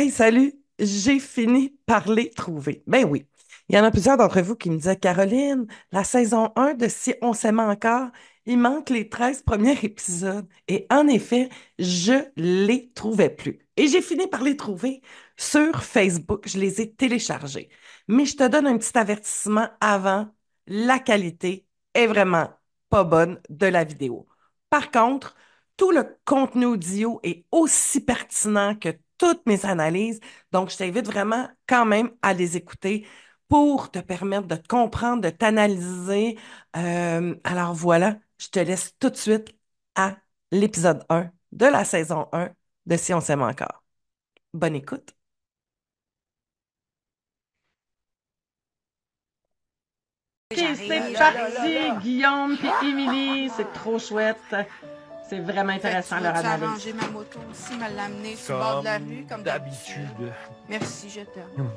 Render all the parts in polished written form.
Hey, salut! J'ai fini par les trouver. Ben oui. Il y en a plusieurs d'entre vous qui me disaient, Caroline, la saison 1 de Si on s'aimait encore, il manque les 13 premiers épisodes. Et en effet, je les trouvais plus. Et j'ai fini par les trouver sur Facebook. Je les ai téléchargés. Mais je te donne un petit avertissement avant. La qualité est vraiment pas bonne de la vidéo. Par contre, tout le contenu audio est aussi pertinent que toutes mes analyses. Donc, je t'invite vraiment quand même à les écouter pour te permettre de te comprendre, de t'analyser. Alors voilà, je te laisse tout de suite à l'épisode 1 de la saison 1 de Si on s'aime encore. Bonne écoute. OK, c'est parti, Guillaume puis Émilie, c'est trop chouette. C'est vraiment intéressant leur analyse. Arranger ma moto aussi, me l'amener sur le bord de la rue, comme d'habitude. Merci, je t'aime.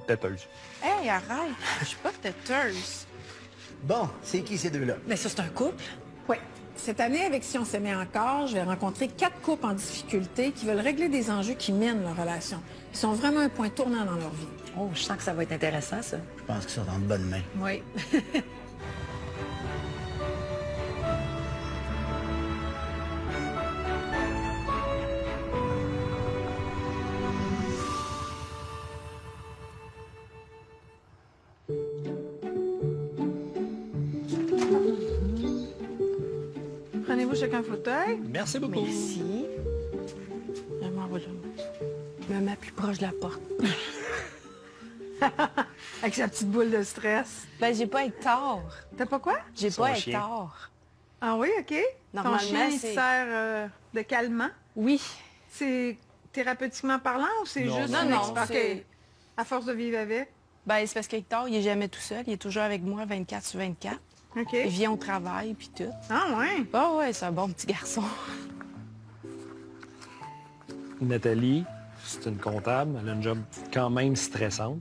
Têteuse. Hey, arrête, je suis pas têteuse. Bon, c'est qui ces deux-là? Mais ça, c'est un couple. Oui. Cette année, avec Si on s'aimait encore, je vais rencontrer 4 couples en difficulté qui veulent régler des enjeux qui minent leur relation. Ils sont vraiment un point tournant dans leur vie. Oh, je sens que ça va être intéressant, ça. Je pense qu'ils sont en de bonnes mains. Oui. Prenez-vous chacun un fauteuil. Merci beaucoup. Merci. Vraiment, voilà. Me mets plus proche de la porte. Avec sa petite boule de stress. Ben, j'ai pas Hector. T'as pas quoi? J'ai Son pas chien. Hector. Ah oui, OK. Normalement, Ton chien, il c'est- sert de calmant. Oui. C'est thérapeutiquement parlant ou c'est Non, juste non, une non, expérience? c'est- OK. À force de vivre avec. Ben, c'est parce qu'Hector, il est jamais tout seul. Il est toujours avec moi 24 sur 24. OK. Il vient au travail, puis tout. Ah ouais. Ah ouais, c'est un bon petit garçon. Nathalie, c'est une comptable. Elle a une job quand même stressante.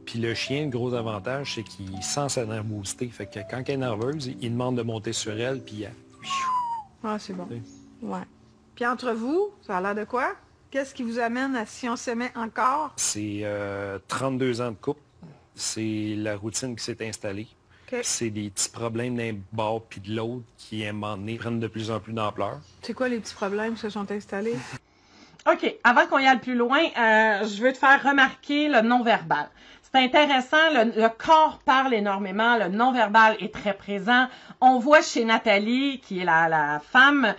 Puis le chien, le gros avantage, c'est qu'il sent sa nervosité. Fait que quand elle est nerveuse, il demande de monter sur elle, puis elle... Ah, c'est bon. Ouais. Puis entre vous, ça a l'air de quoi? Qu'est-ce qui vous amène à Si on s'aimait encore? C'est 32 ans de couple. C'est la routine qui s'est installée. OK. C'est des petits problèmes d'un bord puis de l'autre qui, à un moment donné, prennent de plus en plus d'ampleur. C'est quoi les petits problèmes qui se sont installés? OK, avant qu'on y aille plus loin, je veux te faire remarquer le non-verbal. C'est intéressant, le corps parle énormément, le non-verbal est très présent. On voit chez Nathalie, qui est la femme,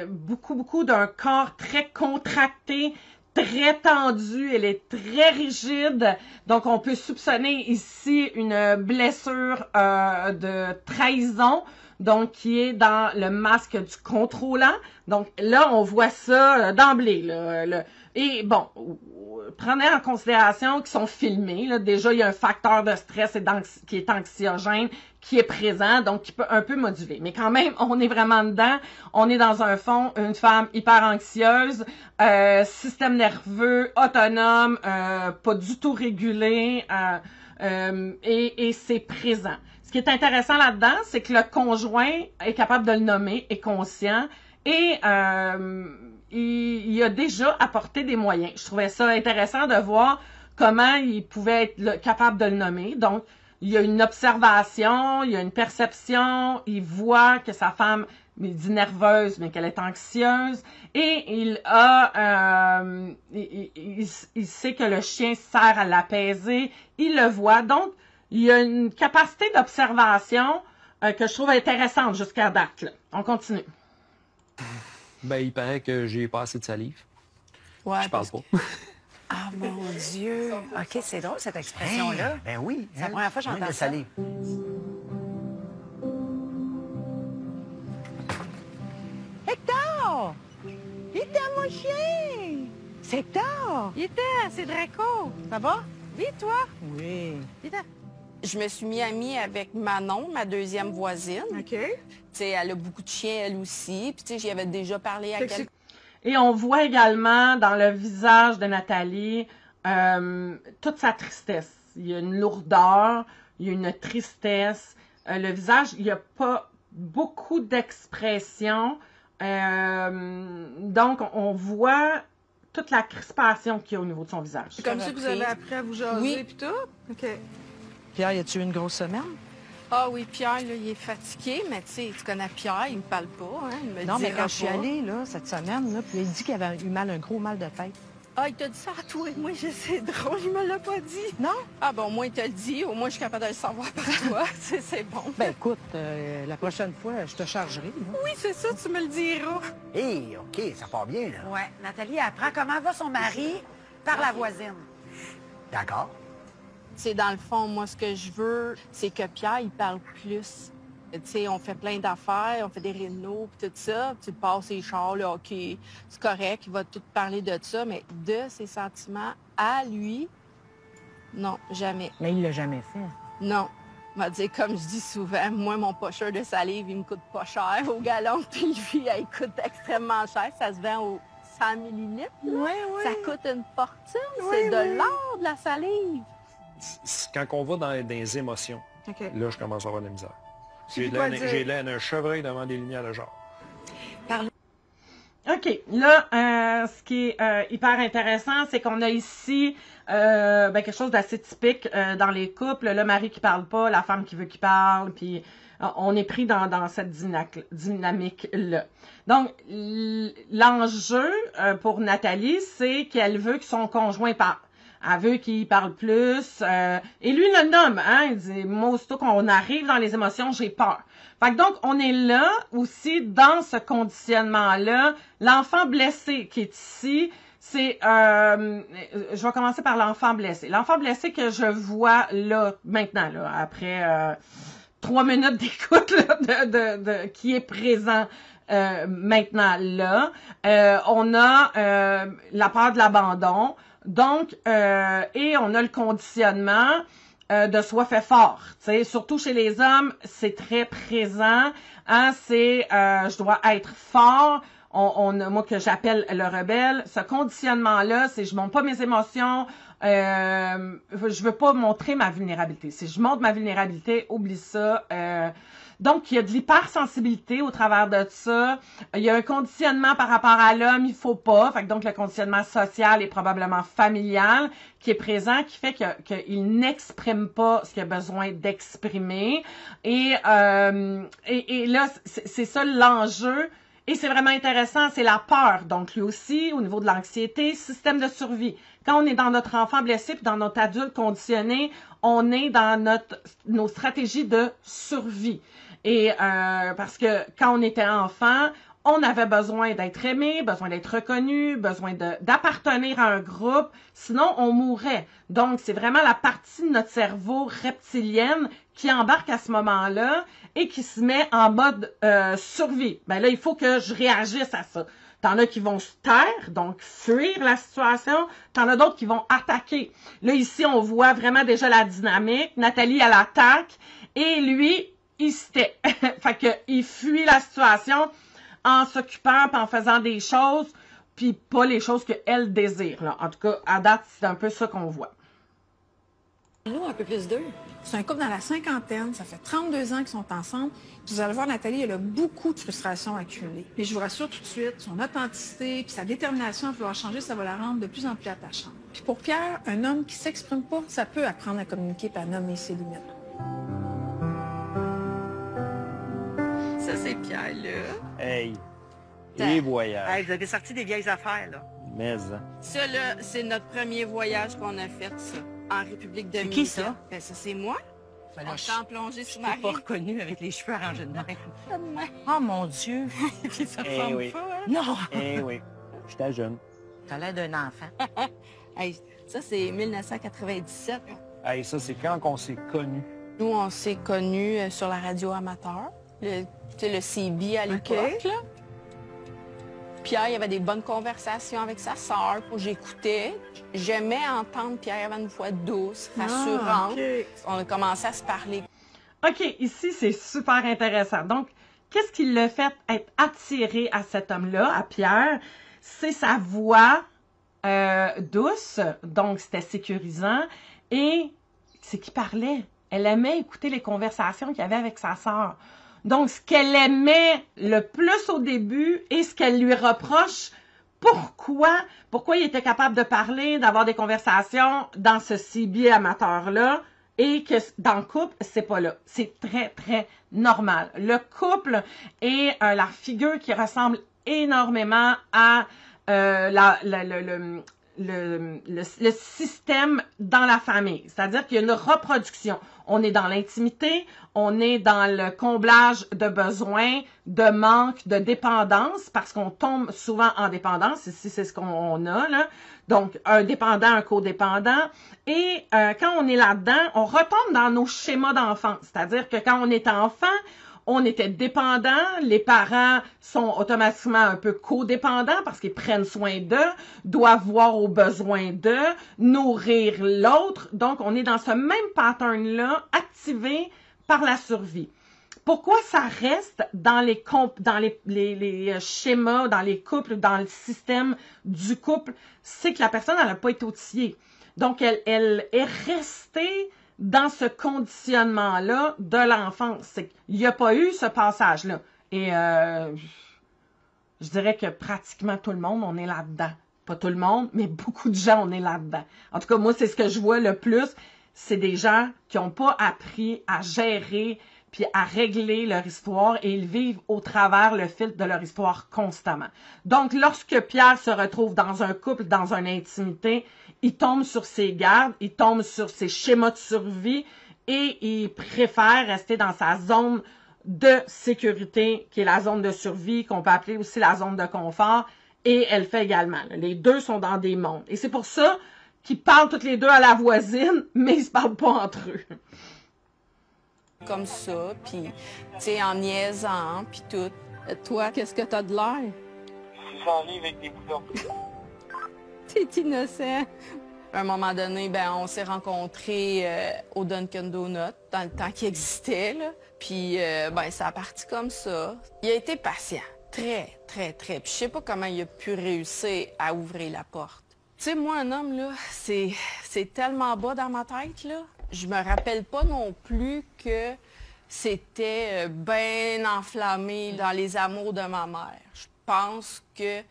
beaucoup d'un corps très contracté, très tendu, elle est très rigide. Donc, on peut soupçonner ici une blessure de trahison, donc qui est dans le masque du contrôlant. Donc là, on voit ça d'emblée. Et bon, prenez en considération qu'ils sont filmés. Là. Déjà, il y a un facteur de stress et qui est anxiogène qui est présent, donc qui peut un peu moduler. Mais quand même, on est vraiment dedans. On est dans un fond, une femme hyper anxieuse, système nerveux, autonome, pas du tout régulé, et c'est présent. Ce qui est intéressant là-dedans, c'est que le conjoint est capable de le nommer, est conscient, et il a déjà apporté des moyens. Je trouvais ça intéressant de voir comment il pouvait être capable de le nommer. Donc, il y a une observation, il y a une perception, il voit que sa femme, il dit nerveuse, mais qu'elle est anxieuse, et il sait que le chien sert à l'apaiser, il le voit. Donc, il y a une capacité d'observation que je trouve intéressante jusqu'à date. Là. On continue. Ben, il paraît que j'ai pas assez de salive. Ouais, Je parle parce pas. que- Ah, mon Dieu. OK, c'est drôle, cette expression-là. Ben oui. C'est la première fois que j'entends de ça. salive. Hector! Il était mon chien! C'est Hector! Il était, c'est Draco. Ça va? Oui, toi? Oui. Il était. Je me suis mis amie avec Manon, ma deuxième voisine. OK. Tu sais, elle a beaucoup de chiens, elle aussi. Puis, tu sais, j'y avais déjà parlé à Fait que quelqu'un. Et on voit également dans le visage de Nathalie toute sa tristesse. Il y a une lourdeur, il y a une tristesse. Le visage, il n'y a pas beaucoup d'expression. Donc, on voit toute la crispation qu'il y a au niveau de son visage. C'est comme ça que vous avez appris à vous jaser Oui. puis tout? OK. Pierre, y a-tu eu une grosse semaine? Ah oui, Pierre, là, il est fatigué, mais tu sais, tu connais Pierre, il me parle pas, hein, il me Non, mais dira quand je suis pas. allée, là, cette semaine, là, puis il dit qu'il avait eu mal, un gros mal de tête. Ah, il t'a dit ça à toi et moi, c'est drôle, il me l'a pas dit. Non? Ah bon, au moins il te le dit, au moins je suis capable de le savoir par toi, c'est bon. Ben écoute, la prochaine fois, je te chargerai. Là. Oui, c'est ça, tu me le diras. Hé, OK, ça part bien, là. Ouais, Nathalie apprend comment va son mari par la voisine. D'accord. C'est dans le fond, moi, ce que je veux, c'est que Pierre, il parle plus. Tu sais, on fait plein d'affaires, on fait des rénaux, puis tout ça. Tu passes les chars, là, OK, c'est correct, il va tout parler de ça, mais de ses sentiments à lui, non, jamais. Mais il l'a jamais fait. Non. Il m'a dit, comme je dis souvent, moi, mon pocheur de salive, il me coûte pas cher au galon, puis lui, il coûte extrêmement cher. Ça se vend au 100 millilitres. Oui, oui. Ça coûte une fortune. C'est de l'or, de la salive. Quand on va dans les émotions, OK. là, je commence à avoir de la misère. C'est quoi dire? J'ai l'air d'un chevreuil devant des lumières de genre. OK. Là, ce qui est hyper intéressant, c'est qu'on a ici quelque chose d'assez typique dans les couples. Le mari qui parle pas, la femme qui veut qu'il parle, puis on est pris dans cette dynamique-là. Donc, l'enjeu pour Nathalie, c'est qu'elle veut que son conjoint parle. Elle veut qu'il parle plus. Et lui le nomme, hein. Il dit, moi, aussitôt qu'on arrive dans les émotions, j'ai peur. Fait que donc, on est là aussi dans ce conditionnement-là. L'enfant blessé qui est ici, c'est... je vais commencer par l'enfant blessé. L'enfant blessé que je vois là, maintenant, là, après 3 minutes d'écoute là, qui est présent maintenant là. On a la peur de l'abandon. Donc, et on a le conditionnement de soi fait fort. T'sais, surtout chez les hommes, c'est très présent. Hein, c'est je dois être fort. Moi que j'appelle le rebelle, ce conditionnement-là, c'est je montre pas mes émotions. Je veux pas montrer ma vulnérabilité. Si je montre ma vulnérabilité, oublie ça. Donc, il y a de l'hypersensibilité au travers de ça. Il y a un conditionnement par rapport à l'homme, il faut pas. Fait que donc, le conditionnement social et probablement familial qui est présent, qui fait qu'il n'exprime pas ce qu'il a besoin d'exprimer. Et là, c'est ça l'enjeu. Et c'est vraiment intéressant, c'est la peur. Donc, lui aussi, au niveau de l'anxiété, système de survie. Quand on est dans notre enfant blessé puis dans notre adulte conditionné, on est dans nos stratégies de survie. Et parce que quand on était enfant, on avait besoin d'être aimé, besoin d'être reconnu, besoin d'appartenir à un groupe, sinon on mourrait. Donc, c'est vraiment la partie de notre cerveau reptilienne qui embarque à ce moment-là et qui se met en mode survie. Ben là, il faut que je réagisse à ça. T'en as qui vont se taire, donc fuir la situation. T'en as d'autres qui vont attaquer. Là, ici, on voit vraiment déjà la dynamique. Nathalie, elle attaque et lui, il se tait. Fait que il fuit la situation en s'occupant puis en faisant des choses, puis pas les choses qu'elle désire. Là. En tout cas, à date, c'est un peu ça qu'on voit. Nous, un peu plus d'eux. C'est un couple dans la cinquantaine, ça fait 32 ans qu'ils sont ensemble. Vous allez voir, Nathalie, elle a beaucoup de frustration accumulée. Mais je vous rassure tout de suite, son authenticité puis sa détermination à vouloir changer, ça va la rendre de plus en plus attachante. Puis pour Pierre, un homme qui s'exprime pas, ça peut apprendre à communiquer et à nommer ses limites. Ça, c'est Pierre, là. Hey, les voyages. Hey, vous avez sorti des vieilles affaires, là. Mais, hein. Ça, là, c'est notre premier voyage qu'on a fait, ça, en République dominicaine. qui, ça? Ben, ça, c'est moi. Ben là, On s'est en plongée Je sous t'ai Marie. pas reconnu avec les cheveux arrangés de même. Ouais. Oh mon Dieu! Puis ça Eh ressemble oui. pas, hein? Non! Eh oui, j'étais jeune. T'as l'air d'un enfant. Hey, ça, c'est 1997. Hey, ça, c'est quand qu'on s'est connus. Nous, on s'est connus sur la radio amateur, tu sais, le CB à l'époque, là. Pierre, il y avait des bonnes conversations avec sa sœur, j'écoutais. J'aimais entendre Pierre avait une voix douce, rassurante. On a commencé à se parler. OK, ici, c'est super intéressant. Donc, qu'est-ce qui l'a fait être attiré à cet homme-là, à Pierre? C'est sa voix douce, donc c'était sécurisant. Et c'est qui parlait. Elle aimait écouter les conversations qu'il y avait avec sa sœur. Donc, ce qu'elle aimait le plus au début et ce qu'elle lui reproche pourquoi il était capable de parler, d'avoir des conversations dans ce CB amateur-là, et que dans le couple, c'est pas là. C'est très, très normal. Le couple est la figure qui ressemble énormément à le système dans la famille. C'est-à-dire qu'il y a une reproduction. On est dans l'intimité, on est dans le comblage de besoins, de manque, de dépendance, parce qu'on tombe souvent en dépendance, ici c'est ce qu'on a, là. Donc, un dépendant, un codépendant. Et quand on est là-dedans, on retombe dans nos schémas d'enfance. C'est-à-dire que quand on est enfant, on était dépendant, les parents sont automatiquement un peu codépendants parce qu'ils prennent soin d'eux, doivent voir aux besoins d'eux, nourrir l'autre. Donc, on est dans ce même pattern-là, activé par la survie. Pourquoi ça reste dans les schémas, dans les couples, dans le système du couple? C'est que la personne, elle n'a pas été outillée. Donc, elle est restée dans ce conditionnement-là de l'enfance. Il n'y a pas eu ce passage-là. Et je dirais que pratiquement tout le monde, on est là-dedans. Pas tout le monde, mais beaucoup de gens, on est là-dedans. En tout cas, moi, c'est ce que je vois le plus. C'est des gens qui n'ont pas appris à gérer puis à régler leur histoire et ils vivent au travers le filtre de leur histoire constamment. Donc, lorsque Pierre se retrouve dans un couple, dans une intimité, il tombe sur ses gardes, il tombe sur ses schémas de survie et il préfère rester dans sa zone de sécurité, qui est la zone de survie, qu'on peut appeler aussi la zone de confort, et elle fait également. Les deux sont dans des mondes. Et c'est pour ça qu'ils parlent toutes les deux à la voisine, mais ils se parlent pas entre eux. Comme ça, puis, tu sais, en niaisant, puis tout. Toi, qu'est-ce que t'as de l'air? 600 livres avec des boutons. T'es innocent. À un moment donné, ben, on s'est rencontrés au Dunkin' Donut, dans le temps qui existait, là. Puis, ben, ça a parti comme ça. Il a été patient. Très, très, très. Puis, je sais pas comment il a pu réussir à ouvrir la porte. Tu sais, moi, un homme, là, c'est tellement bas dans ma tête, là. Je me rappelle pas non plus que c'était bien enflammé dans les amours de ma mère. Je pense que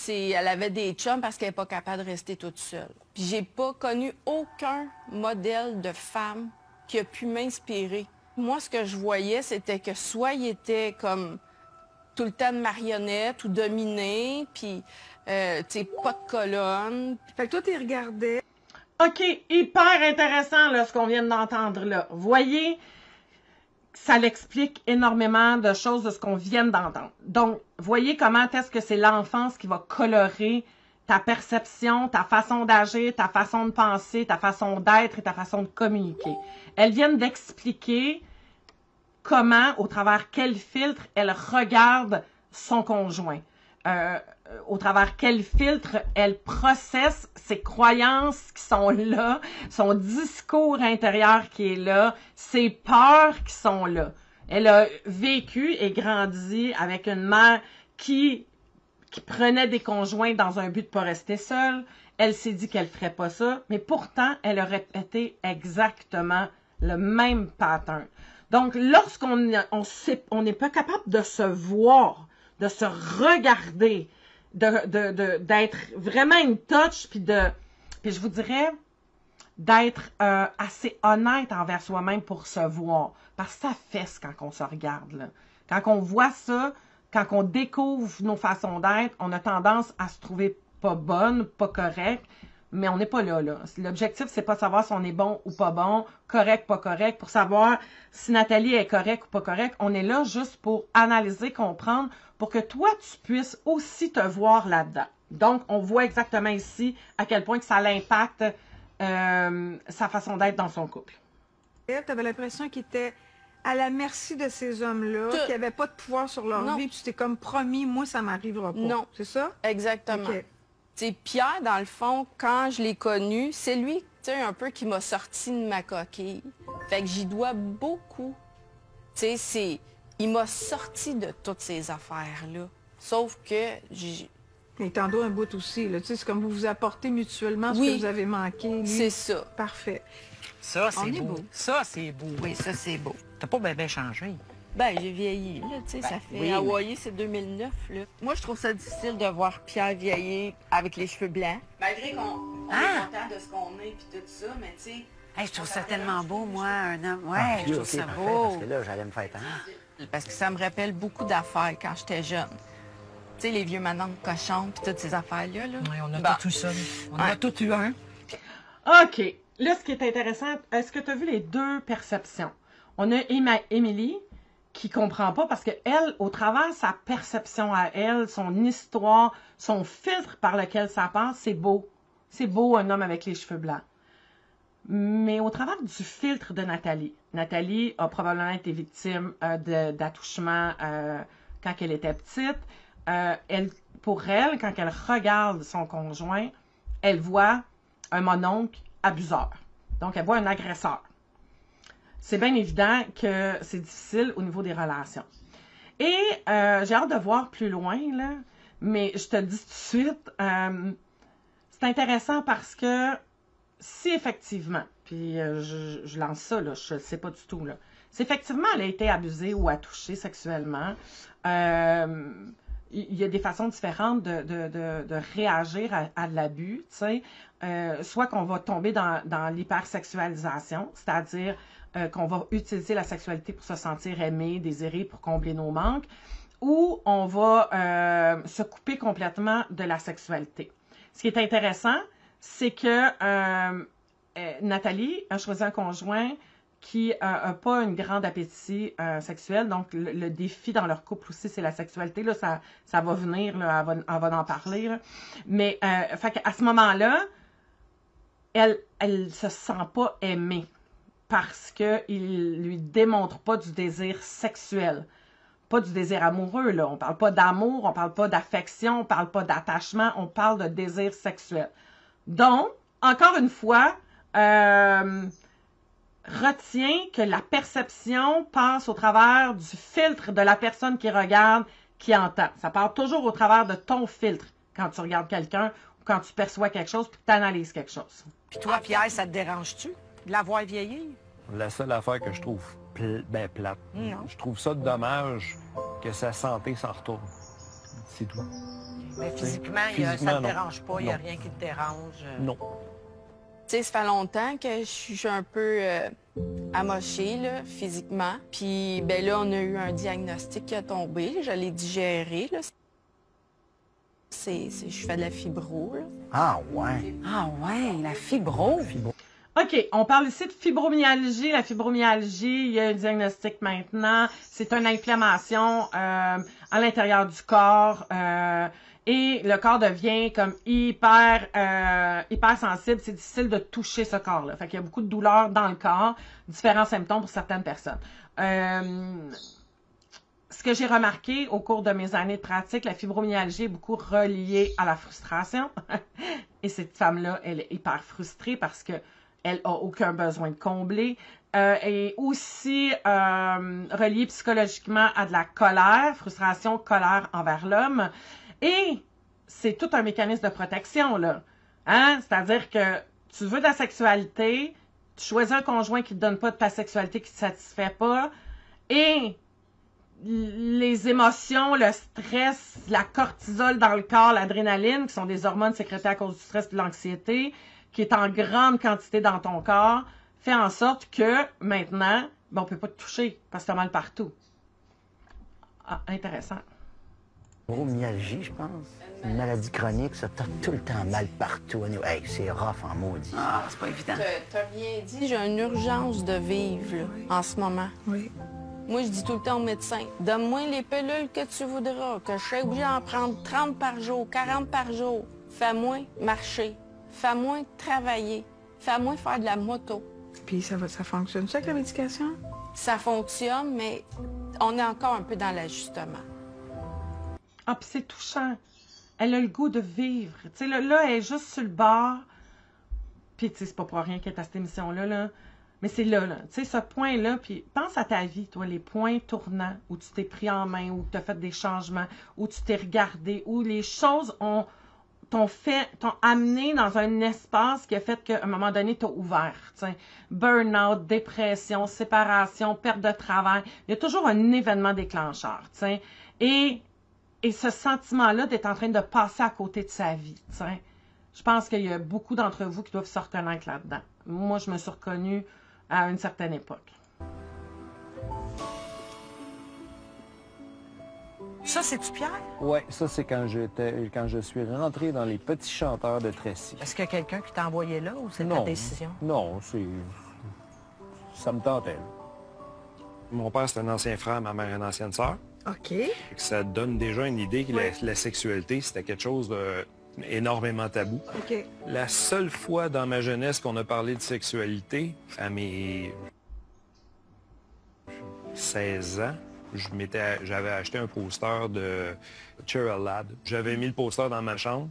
elle avait des chums parce qu'elle n'est pas capable de rester toute seule. Puis j'ai pas connu aucun modèle de femme qui a pu m'inspirer. Moi, ce que je voyais, c'était que soit il était comme tout le temps de marionnette ou dominé, puis, tu sais, pas de colonne. Fait que toi, tu regardais. OK, hyper intéressant là, ce qu'on vient d'entendre là. Voyez, ça l'explique énormément de choses de ce qu'on vient d'entendre. Donc, voyez comment est-ce que c'est l'enfance qui va colorer ta perception, ta façon d'agir, ta façon de penser, ta façon d'être et ta façon de communiquer. Elles viennent d'expliquer comment, au travers quel filtre, elle regarde son conjoint. Au travers quel filtre elle processe ses croyances qui sont là, son discours intérieur qui est là, ses peurs qui sont là. Elle a vécu et grandi avec une mère qui prenait des conjoints dans un but de pas rester seule. Elle s'est dit qu'elle ferait pas ça, mais pourtant, elle a répété exactement le même pattern. Donc, lorsqu'on n'est pas capable de se voir, de se regarder, d'être vraiment une touch, puis je vous dirais d'être assez honnête envers soi-même pour se voir. Parce que ça fesse quand on se regarde, là. Quand on voit ça, quand on découvre nos façons d'être, on a tendance à se trouver pas bonne, pas correcte, mais on n'est pas là. L'objectif, c'est pas de savoir si on est bon ou pas bon, correct, pas correct, pour savoir si Nathalie est correcte ou pas correcte. On est là juste pour analyser, comprendre, pour que toi, tu puisses aussi te voir là-dedans. Donc, on voit exactement ici à quel point que ça l'impacte sa façon d'être dans son couple. Tu avais l'impression qu'il était à la merci de ces hommes-là, qui n'avaient pas de pouvoir sur leur vie, puis tu t'es comme promis, moi, ça m'arrivera pas. Non. C'est ça? Exactement. Okay. Tu sais, Pierre, dans le fond, quand je l'ai connu, c'est lui, tu sais, un peu qui m'a sorti de ma coquille. Fait que j'y dois beaucoup. Tu sais, il m'a sorti de toutes ces affaires-là. Sauf que il t'en doit un bout aussi, là. Tu sais, c'est comme vous vous apportez mutuellement ce que vous avez manqué. C'est ça. Parfait. Ça, c'est beau. Ça, c'est beau. Oui, ça, c'est beau. T'as pas bien changé. Ben, j'ai vieilli, là, tu sais, ça fait... oui, Hawaii, c'est 2009, là. Moi, je trouve ça difficile de voir Pierre vieillir avec les cheveux blancs. Malgré qu'on est content de ce qu'on est puis tout ça, mais tu sais... Hey, je trouve ça tellement beau, moi, un homme. Ouais, Ah, je trouve ok, ça parfait, beau. Parce que là, j'allais me faire tendre. Parce que ça me rappelle beaucoup d'affaires quand j'étais jeune. Tu sais, les vieux manoncles cochons puis toutes ces affaires-là, là. Oui, on a Bon. tout ça. On a tout eu un. OK. Là, ce qui est intéressant, est-ce que tu as vu les deux perceptions? On a Émilie qui comprend pas parce que elle, au travers sa perception à elle, son histoire, son filtre par lequel ça passe, c'est beau. C'est beau, un homme avec les cheveux blancs. Mais au travers du filtre de Nathalie, Nathalie a probablement été victime d'attouchement quand elle était petite. Pour elle, quand elle regarde son conjoint, elle voit un mononcle abuseur. Donc, elle voit un agresseur. C'est bien évident que c'est difficile au niveau des relations. Et j'ai hâte de voir plus loin, là, mais je te dis tout de suite, c'est intéressant parce que si effectivement, puis je lance ça, là, je ne sais pas du tout, là, si effectivement elle a été abusée ou touchée sexuellement, il y a des façons différentes de réagir à l'abus, tu sais. Soit qu'on va tomber dans l'hypersexualisation, c'est-à-dire qu'on va utiliser la sexualité pour se sentir aimé, désiré, pour combler nos manques, ou on va se couper complètement de la sexualité. Ce qui est intéressant, c'est que Nathalie a choisi un conjoint qui n'a pas un grand appétit sexuel. Donc, le défi dans leur couple aussi, c'est la sexualité. Là, ça va venir, là, elle va en parler. Là. Mais fait à ce moment-là, elle se sent pas aimée parce qu'il lui démontre pas du désir sexuel. Pas du désir amoureux, là. On parle pas d'amour, on parle pas d'affection, on parle pas d'attachement, on parle de désir sexuel. Donc, encore une fois, retiens que la perception passe au travers du filtre de la personne qui regarde, qui entend. Ça part toujours au travers de ton filtre quand tu regardes quelqu'un ou quand tu perçois quelque chose puis que tu analyses quelque chose. Puis toi, Pierre, ça te dérange-tu de la voir vieillir? La seule affaire que je trouve plate, je trouve ça dommage que sa santé s'en retourne. C'est tout. Mais physiquement, ça Physiquement, te non. dérange pas, il n'y a Non. rien qui te dérange. Non. Tu sais, ça fait longtemps que je suis un peu amochée, là, physiquement. Puis, ben là, on a eu un diagnostic qui a tombé. Je l'ai digéré, là. Je fais de la fibro, là. Ah, ouais. Ah ouais, la fibro. OK, on parle ici de fibromyalgie. La fibromyalgie, il y a un diagnostic maintenant. C'est une inflammation à l'intérieur du corps et le corps devient comme hyper sensible. C'est difficile de toucher ce corps-là. Fait qu'il y a beaucoup de douleurs dans le corps, différents symptômes pour certaines personnes. Ce que j'ai remarqué au cours de mes années de pratique, la fibromyalgie est beaucoup reliée à la frustration. Et cette femme-là, elle est hyper frustrée parce que elle a aucun besoin de combler. Et aussi reliée psychologiquement à de la colère, frustration, colère envers l'homme. Et c'est tout un mécanisme de protection, là. Hein? C'est-à-dire que tu veux de la sexualité, tu choisis un conjoint qui ne te donne pas de ta sexualité, qui ne te satisfait pas, et les émotions, le stress, la cortisol dans le corps, l'adrénaline, qui sont des hormones sécrétées à cause du stress et de l'anxiété, qui est en grande quantité dans ton corps, fait en sorte que maintenant, ben, on ne peut pas te toucher parce que tu as mal partout. Ah, intéressant. Fibromyalgie, je pense. Une maladie chronique, ça, t'as tout le temps mal partout. Hey, c'est rough en maudit. Ah, c'est pas évident. T'as rien dit, j'ai une urgence de vivre, là, en ce moment. Oui. Moi, je dis tout le temps au médecin, donne-moi les pilules que tu voudras, que je sois obligée d'en prendre 30 par jour, 40 par jour. Fais-moi marcher. Fais-moi travailler. Fais-moi faire de la moto. Puis ça fonctionne ça avec la médication? Ça fonctionne, mais on est encore un peu dans l'ajustement. Ah, puis c'est touchant. Elle a le goût de vivre. Tu sais, là, elle est juste sur le bord. Puis, tu sais, c'est pas pour rien qu'elle est à cette émission-là, là. Mais c'est là. Tu sais, ce point-là, puis pense à ta vie, toi, les points tournants où tu t'es pris en main, où tu as fait des changements, où tu t'es regardé, où les choses ont t'ont amené dans un espace qui a fait qu'à un moment donné, t'as ouvert. T'sais. Burn-out, dépression, séparation, perte de travail. Il y a toujours un événement déclencheur. T'sais. Et ce sentiment-là d'être en train de passer à côté de sa vie. T'sais. Je pense qu'il y a beaucoup d'entre vous qui doivent se reconnaître là-dedans. Moi, je me suis reconnue à une certaine époque. Ça, c'est-tu Pierre? Oui, ça, c'est quand je suis rentré dans les petits chanteurs de Tracy. Est-ce qu'il y a quelqu'un qui t'a envoyé là ou c'est ta décision? Non, ça me tentait. Mon père, c'est un ancien frère, ma mère, une ancienne sœur. OK. Ça donne déjà une idée que la sexualité, c'était quelque chose de énormément tabou. OK. La seule fois dans ma jeunesse qu'on a parlé de sexualité, à mes 16 ans, j'avais acheté un poster de Cheryl Ladd. J'avais mis le poster dans ma chambre.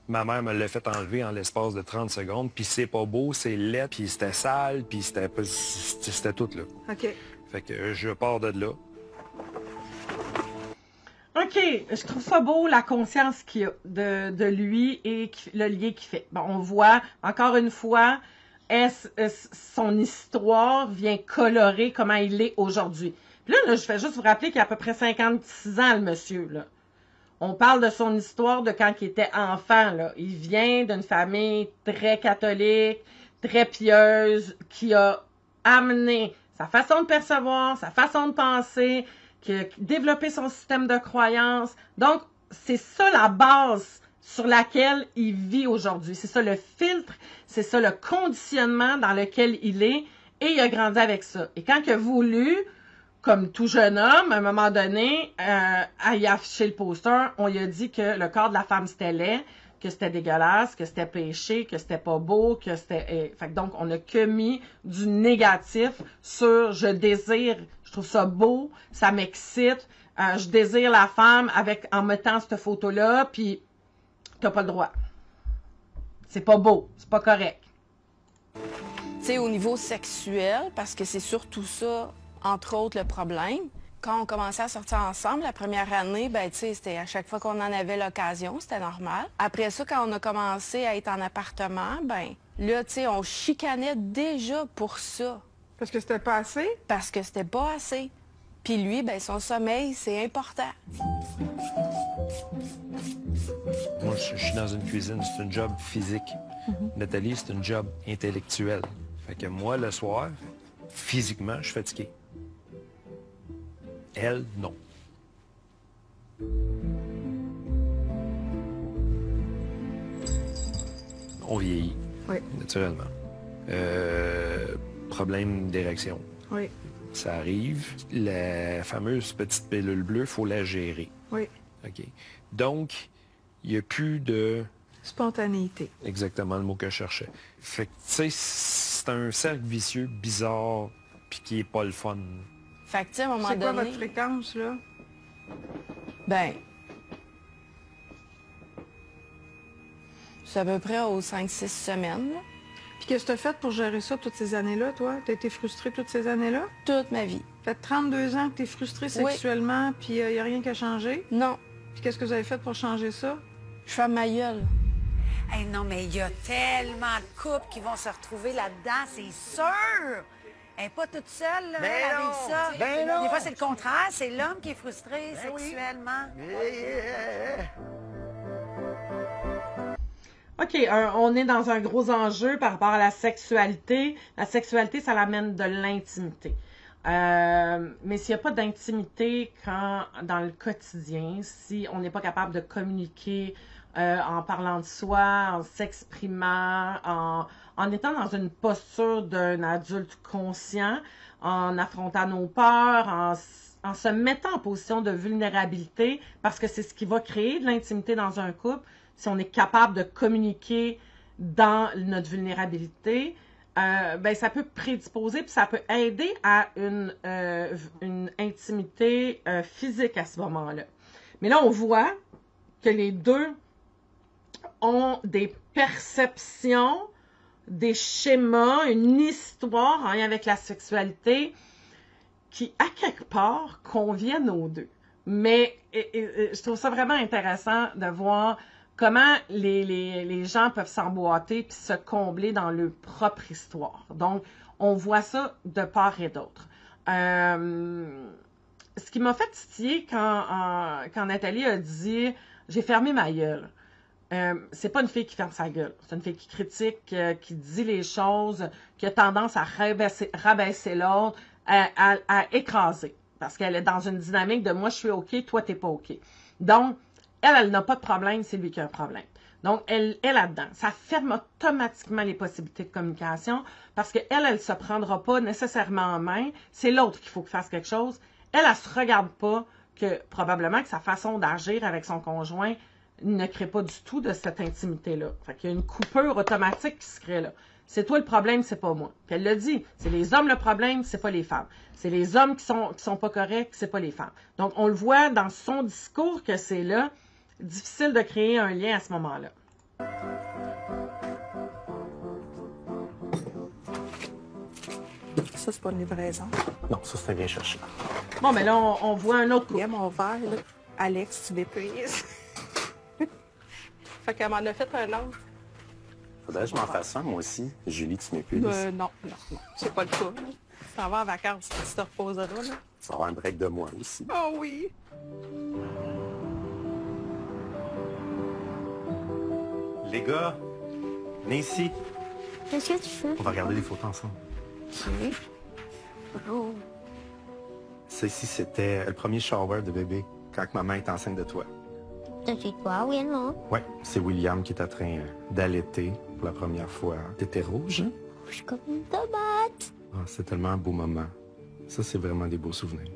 Ma mère me l'a fait enlever en l'espace de 30 secondes. Puis c'est pas beau, c'est laid, puis c'était sale, puis c'était tout là. OK. Fait que je pars de là. OK, je trouve ça beau, la conscience qu'il a de lui et le lien qu'il fait. Bon, on voit, encore une fois, son histoire vient colorer comment il est aujourd'hui. Puis là, je fais juste vous rappeler qu'il a à peu près 56 ans, le monsieur, là. On parle de son histoire de quand il était enfant, là. Il vient d'une famille très catholique, très pieuse, qui a amené sa façon de percevoir, sa façon de penser, qui a développé son système de croyances. Donc, c'est ça la base sur laquelle il vit aujourd'hui. C'est ça le filtre, c'est ça le conditionnement dans lequel il est, et il a grandi avec ça. Et quand il a voulu, comme tout jeune homme, à un moment donné, à y afficher le poster, on lui a dit que le corps de la femme, c'était laid, que c'était dégueulasse, que c'était péché, que c'était pas beau, que c'était... Fait que donc, on a que mis du négatif sur « je désire », je trouve ça beau, ça m'excite, je désire la femme en mettant cette photo-là, puis t'as pas le droit. C'est pas beau, c'est pas correct. Tu sais, au niveau sexuel, parce que c'est surtout ça, entre autres, le problème. Quand on commençait à sortir ensemble, la première année, ben, tu sais, c'était à chaque fois qu'on en avait l'occasion, c'était normal. Après ça, quand on a commencé à être en appartement, ben, là, tu sais, on chicanait déjà pour ça. Parce que c'était pas assez? Parce que c'était pas assez. Puis lui, ben, son sommeil, c'est important. Moi, je suis dans une cuisine, c'est un job physique. Nathalie, c'est un job intellectuel. Fait que moi, le soir, physiquement, je suis fatigué. Elle, non. On vieillit, oui, naturellement. Problème d'érection. Oui. Ça arrive. La fameuse petite pilule bleue, il faut la gérer. Oui. OK. Donc, il n'y a plus de... Spontanéité. Exactement le mot que je cherchais. Fait que, tu sais, c'est un cercle vicieux, bizarre, puis qui est pas le fun. Fait que, tu sais, à un moment donné... C'est quoi votre fréquence, là? Ben... C'est à peu près aux 5-6 semaines, là. Puis qu'est-ce que tu as fait pour gérer ça toutes ces années-là, toi? Tu as été frustrée toutes ces années-là? Toute ma vie. Ça fait 32 ans que tu es frustrée sexuellement, puis il n'y a rien qui a changé? Non. Puis qu'est-ce que vous avez fait pour changer ça? Je ferme ma gueule. Hey, non, mais il y a tellement de couples qui vont se retrouver là-dedans, c'est sûr! Elle n'est pas toute seule, là, à vivre ça. Ben non. Des fois, c'est le contraire, c'est l'homme qui est frustré sexuellement. OK, on est dans un gros enjeu par rapport à la sexualité. La sexualité, ça l'amène de l'intimité. Mais s'il n'y a pas d'intimité dans le quotidien, si on n'est pas capable de communiquer en parlant de soi, en s'exprimant, en étant dans une posture d'un adulte conscient, en affrontant nos peurs, en se mettant en position de vulnérabilité, parce que c'est ce qui va créer de l'intimité dans un couple, si on est capable de communiquer dans notre vulnérabilité, ben ça peut prédisposer, puis ça peut aider à une intimité physique à ce moment-là. Mais là, on voit que les deux ont des perceptions, des schémas, une histoire en lien avec la sexualité qui, à quelque part, conviennent aux deux. Mais je trouve ça vraiment intéressant de voir comment les gens peuvent s'emboîter puis se combler dans leur propre histoire. Donc, on voit ça de part et d'autre. Ce qui m'a fait titiller quand Nathalie a dit « J'ai fermé ma gueule ». C'est pas une fille qui ferme sa gueule. C'est une fille qui critique, qui dit les choses, qui a tendance à rabaisser l'autre, à écraser. Parce qu'elle est dans une dynamique de « moi, je suis OK, toi, t'es pas OK ». Donc, elle n'a pas de problème, c'est lui qui a un problème. Donc, elle est là-dedans. Ça ferme automatiquement les possibilités de communication parce qu'elle ne se prendra pas nécessairement en main. C'est l'autre qu'il faut qu'il fasse quelque chose. Elle ne se regarde pas que probablement que sa façon d'agir avec son conjoint ne crée pas du tout de cette intimité-là. Fait qu'il y a une coupure automatique qui se crée là. C'est toi le problème, c'est pas moi. Puis elle l'a dit, c'est les hommes le problème, c'est pas les femmes. C'est les hommes qui sont pas corrects, c'est pas les femmes. Donc, on le voit dans son discours que c'est là, difficile de créer un lien à ce moment-là. Ça, c'est pas une livraison. Non, ça, c'est bien cherché. Bon, mais là, on voit un autre coup. Il y a mon verre, là. Alex, tu déprises. Fait qu'elle m'en a fait un autre. Faudrait que je m'en fasse un, moi aussi. Julie, tu m'épuises. Non. C'est pas le cas. Tu t'en vas en vacances, tu te reposeras, là. Tu vas avoir un break de moi aussi. Oh oui! Les gars, venez ici. Qu'est-ce que tu fais? On va regarder des photos ensemble. Ok. Oh. Ça ici, c'était le premier shower de bébé, quand maman est enceinte de toi. C'est toi, oui, non? Ouais, c'est William qui est en train d'allaiter pour la première fois. T'étais rouge, hein? Rouge comme une tomate. Ah, c'est tellement un beau moment. Ça, c'est vraiment des beaux souvenirs.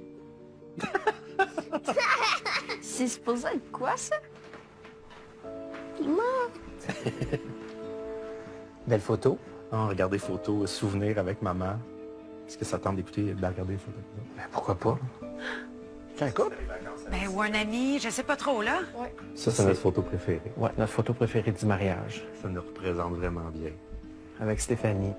C'est supposé être quoi, ça? Il est mort. Belle photo. Ah, regarder photos, souvenirs avec maman. Est-ce que ça tente d'écouter, de regarder les photos? Ben, pourquoi pas? C'est un couple? Ben, ou un ami, je sais pas trop, là. Ouais. Ça, c'est notre photo préférée. Ouais, notre photo préférée du mariage. Ça nous représente vraiment bien. Avec Stéphanie.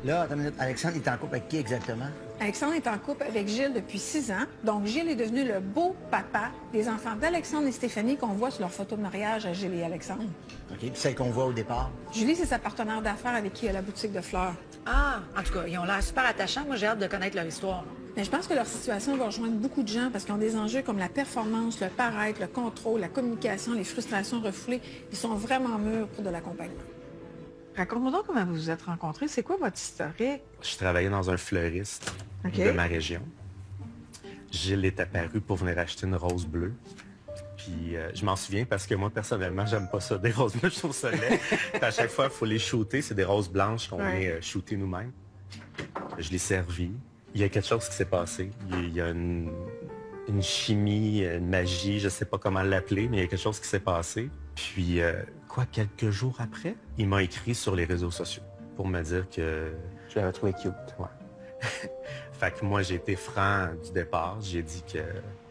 Là, attends une minute. Alexandre, il est en couple avec qui exactement? Alexandre est en couple avec Gilles depuis 6 ans. Donc, Gilles est devenu le beau papa des enfants d'Alexandre et Stéphanie qu'on voit sur leur photo de mariage à Gilles et Alexandre. OK, puis celle qu'on voit au départ. Julie, c'est sa partenaire d'affaires avec qui elle a la boutique de fleurs. Ah, en tout cas, ils ont l'air super attachants. Moi, j'ai hâte de connaître leur histoire. Mais je pense que leur situation va rejoindre beaucoup de gens parce qu'ils ont des enjeux comme la performance, le paraître, le contrôle, la communication, les frustrations refoulées. Ils sont vraiment mûrs pour de l'accompagnement. Raconte-moi donc comment vous vous êtes rencontrés. C'est quoi votre historique? Je travaillais dans un fleuriste de ma région. Gilles est apparu pour venir acheter une rose bleue. Puis je m'en souviens parce que moi, personnellement, j'aime pas ça. Des roses bleues, je trouve ça laid. Puis à chaque fois, il faut les shooter. C'est des roses blanches qu'on vient shooter nous-mêmes. Je l'ai servi. Il y a quelque chose qui s'est passé. Il y a une chimie, une magie, je sais pas comment l'appeler, mais il y a quelque chose qui s'est passé. Puis, quelques jours après, il m'a écrit sur les réseaux sociaux pour me dire que... Je l'avais trouvé cute. Ouais. Fait que moi, j'ai été franc du départ. J'ai dit que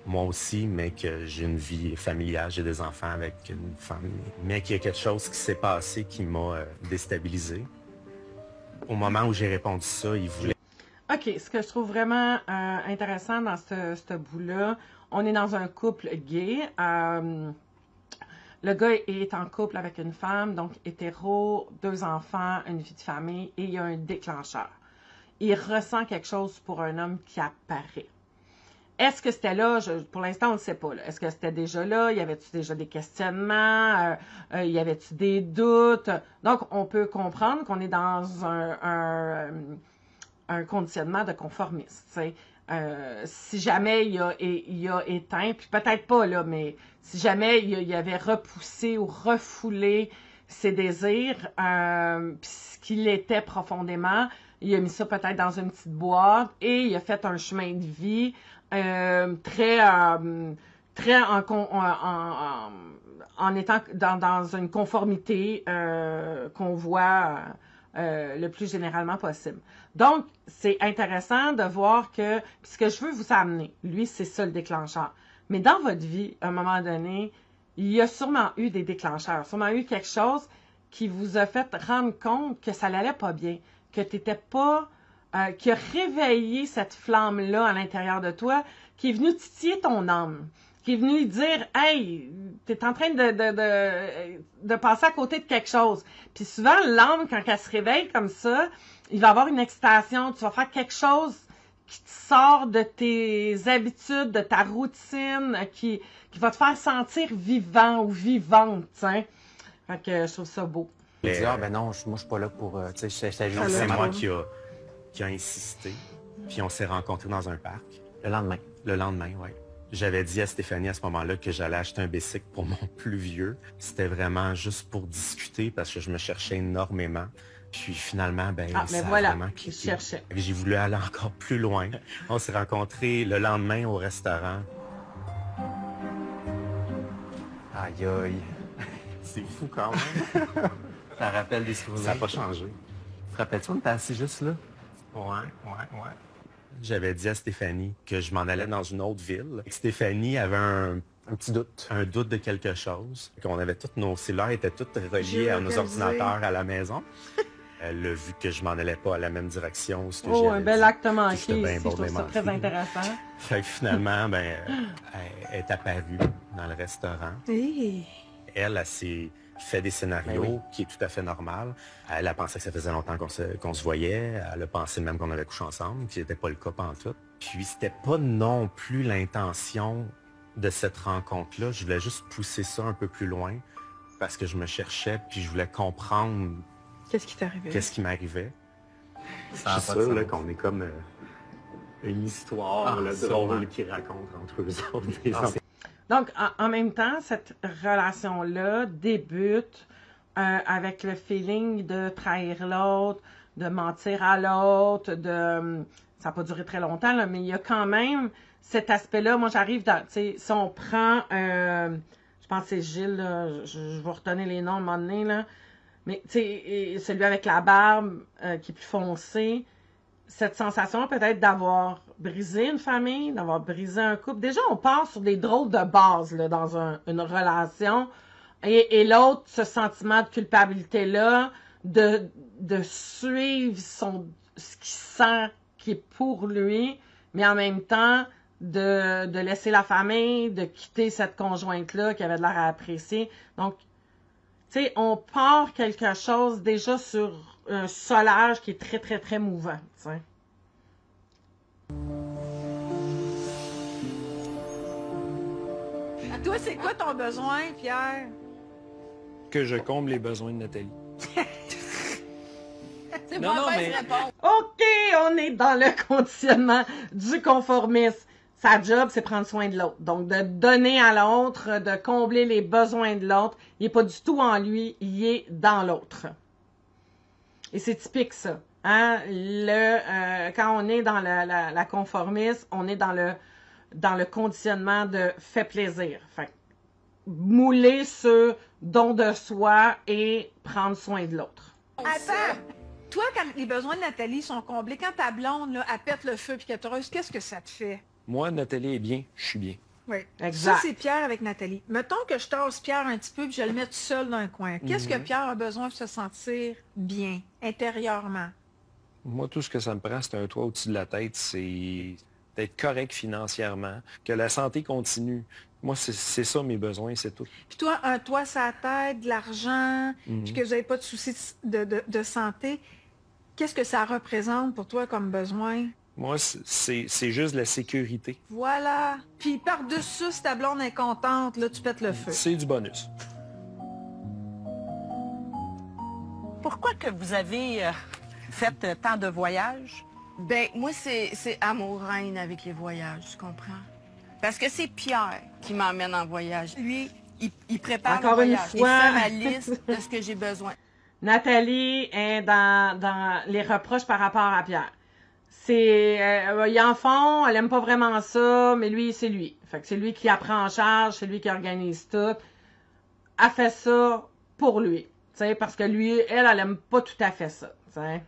moi aussi, mais que j'ai une vie familiale, j'ai des enfants avec une femme. Mais qu'il y a quelque chose qui s'est passé qui m'a déstabilisé. Au moment où j'ai répondu ça, il voulait... OK, ce que je trouve vraiment intéressant dans ce bout-là, on est dans un couple gay. Le gars est en couple avec une femme, donc hétéro, 2 enfants, une vie de famille, et il y a un déclencheur. Il ressent quelque chose pour un homme qui apparaît. Est-ce que c'était là? Pour l'instant, on ne sait pas. Est-ce que c'était déjà là? Y avait-tu déjà des questionnements? Y avait-tu des doutes? Donc, on peut comprendre qu'on est dans un conditionnement de conformiste. Si jamais il a éteint, puis peut-être pas, là, mais si jamais il avait repoussé ou refoulé ses désirs, puis ce qu'il était profondément, il a mis ça peut-être dans une petite boîte et il a fait un chemin de vie très en étant dans une conformité qu'on voit le plus généralement possible. Donc, c'est intéressant de voir que, ce que je veux vous amener, lui, c'est ça le déclencheur. Mais dans votre vie, à un moment donné, il y a sûrement eu des déclencheurs, sûrement eu quelque chose qui vous a fait rendre compte que ça n'allait pas bien, que tu n'étais pas, qui a réveillé cette flamme-là à l'intérieur de toi, qui est venue titiller ton âme. qui est venu lui dire « Hey, t'es en train de passer à côté de quelque chose. » Puis souvent, l'âme, quand elle se réveille comme ça, il va avoir une excitation. Tu vas faire quelque chose qui te sort de tes habitudes, de ta routine, qui va te faire sentir vivant ou vivante, t'sais. Fait que je trouve ça beau. Il dit, ah ben non, moi je suis pas là pour, tu sais, c'est moi qui a insisté. Puis on s'est rencontrés dans un parc. Le lendemain. Le lendemain, oui. J'avais dit à Stéphanie à ce moment-là que j'allais acheter un bicycle pour mon plus vieux. C'était vraiment juste pour discuter parce que je me cherchais énormément. Puis finalement, ben, ça a vraiment cliqué. J'ai voulu aller encore plus loin. On s'est rencontrés le lendemain au restaurant. Aïe aïe. C'est fou quand même. Ça rappelle des souvenirs. Ça n'a pas changé. Te rappelles-tu, on était assis juste là? Ouais. J'avais dit à Stéphanie que je m'en allais dans une autre ville. Stéphanie avait un petit doute. Un doute de quelque chose. Qu'on avait tous nos cellulaires étaient tous reliés à nos ordinateurs à la maison. Elle a vu que je m'en allais pas à la même direction. Un bel acte manqué ici, je trouve ça très intéressant. Fait que finalement, ben, elle est apparue dans le restaurant. Hey. Elle s'est fait des scénarios qui est tout à fait normal. Elle a pensé que ça faisait longtemps qu'on se voyait. Elle a pensé même qu'on avait couché ensemble, qui n'était pas le cas pantoute. Puis c'était pas non plus l'intention de cette rencontre-là. Je voulais juste pousser ça un peu plus loin parce que je me cherchais puis je voulais comprendre qu'est-ce qui t'arrivait. Qu'est-ce qui m'arrivait. Je suis sûr là, qu'on est comme une histoire drôle qui raconte entre eux autres. Donc, en même temps, cette relation-là débute avec le feeling de trahir l'autre, de mentir à l'autre, ça n'a pas duré très longtemps, là, mais il y a quand même cet aspect-là. Moi, j'arrive dans, tu sais, si on prend, je pense que c'est Gilles, là, je vais retenir les noms à un moment donné, là, mais tu sais, celui avec la barbe qui est plus foncée, cette sensation peut-être d'avoir brisé une famille, d'avoir brisé un couple. Déjà, on part sur des drôles de base là, dans une relation. Et l'autre, ce sentiment de culpabilité-là, de suivre ce qu'il sent qui est pour lui, mais en même temps, de laisser la famille, de quitter cette conjointe-là qui avait de l'air à apprécier. Donc, tu sais, on part quelque chose déjà sur un solage qui est très, très, très mouvant, tu sais. Toi, c'est quoi ton besoin, Pierre? Que je comble les besoins de Nathalie. C'est pas mauvaise réponse. OK, on est dans le conditionnement du conformisme. Sa job, c'est prendre soin de l'autre. Donc, de donner à l'autre, de combler les besoins de l'autre. Il n'est pas du tout en lui, il est dans l'autre. Et c'est typique, ça. Hein? Quand on est dans la conformisme, on est dans le conditionnement de fait plaisir. Fait mouler ce don de soi et prendre soin de l'autre. Attends! Toi, quand les besoins de Nathalie sont comblés, quand ta blonde, là, elle pète le feu puis qu'elle est heureuse, qu'est-ce que ça te fait? Moi, Nathalie est bien, je suis bien. Oui, exact. Ça, c'est Pierre avec Nathalie. Mettons que je tasse Pierre un petit peu puis je le mets tout seul dans un coin. Qu'est-ce que Pierre a besoin de se sentir bien, intérieurement? Moi, tout ce que ça me prend, c'est un toit au-dessus de la tête, c'est d'être correct financièrement, que la santé continue. Moi, c'est ça mes besoins, c'est tout. Puis toi, un toit sur la tête, de l'argent, puis que vous n'avez pas de soucis de santé, qu'est-ce que ça représente pour toi comme besoin? Moi, c'est juste la sécurité. Voilà. Puis par-dessus, si ta blonde est contente, là, tu pètes le feu. C'est du bonus. Pourquoi que vous avez fait tant de voyages? Ben, moi, c'est amour-reine avec les voyages, tu comprends? Parce que c'est Pierre qui m'emmène en voyage. Lui, il prépare encore le voyage. Une fois. Il fait ma liste de ce que j'ai besoin. Nathalie est dans les reproches par rapport à Pierre. Il en fond, elle aime pas vraiment ça, mais lui, c'est lui. Fait que c'est lui qui apprend en charge, c'est lui qui organise tout. Elle fait ça pour lui, tu sais, parce que lui, elle aime pas tout à fait ça, tu sais.